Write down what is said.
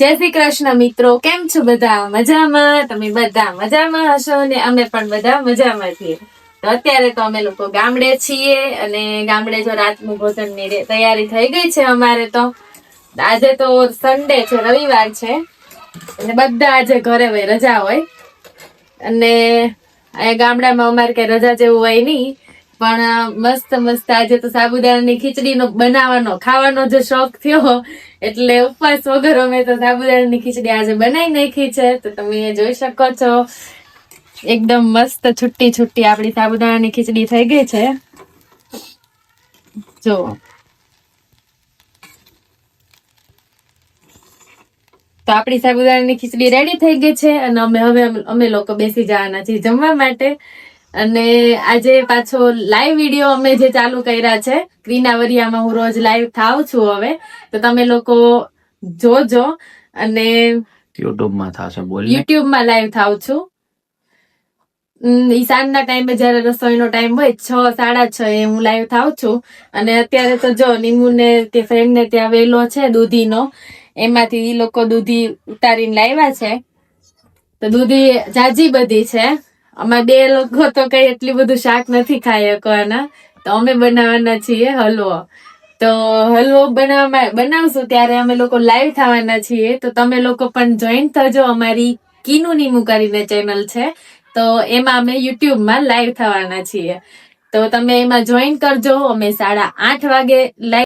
જય શ્રી કૃષ્ણ મિત્રો, કેમ છો બધા? મજામાં? તમે બધા મજામાં હશો ને અમે પણ બધા મજામાં છીએ. તો અત્યારે તો અમે લોકો ગામડે છીએ અને ગામડે જો રાતનું ભોજનની તૈયારી થઈ ગઈ છે અમારે તો. આજે તો સન્ડે છે, રવિવાર છે અને બધા આજે ઘરે હોય, રજા હોય. અને અહીંયા ગામડામાં અમારે કઈ રજા જેવું હોય નહીં, પણ મસ્ત મસ્ત આજે તો સાબુદાણાની ખીચડીનો બનાવવાનો ખાવાનો જે શોખ થયો એટલે ઉપવાસ વગર અમે તો સાબુદાણાની ખીચડી આજે બનાવી નાખી છે. તો તમે જોઈ શકો છો એકદમ મસ્ત છુટ્ટી છુટ્ટી આપણી સાબુદાણાની ખીચડી થઈ ગઈ છે. જો તો આપણી સાબુદાણાની ખીચડી રેડી થઈ ગઈ છે અને અમે લોકો બેસી જવાના છીએ જમવા માટે. અને આજે પાછો લાઈવ વિડીયો અમે જે ચાલુ કર્યા છે ક્રીનાવરિયામાં, હું રોજ લાઈવ થાવ છું હવે, તો તમે લોકો જોજો. અને યુટ્યુબમાં લાઈવ થાવ છું. ઈ સાંજના ટાઈમે જયારે રસોઈનો ટાઈમ હોય 6-6:30 એ હું લાઈવ થાવ છું. અને અત્યારે તો જો નીમુને તે ફ્રેન્ડ ને ત્યાં વેલો છે દૂધીનો, એમાંથી ઈ લોકો દૂધી ઉતારીને લાવ્યા છે. તો દૂધી જાજી બધી છે. અમારે બે લોકો તો કઈ એટલી બધું શાક નથી ખાઈ શકવાના, તો અમે બનાવવાના છીએ હલવો. તો હલવો બનાવશું ત્યારે અમે લોકો લાઈવ થવાના છીએ. તો તમે લોકો પણ જોઈન થજો. અમારી કીનુ નીમુ કરીને ચેનલ છે, તો એમાં અમે યુટ્યુબમાં લાઈવ થવાના છીએ. તો તમે એમાં જોઈન કરજો. અમે 8:30 વાગે લાઈવ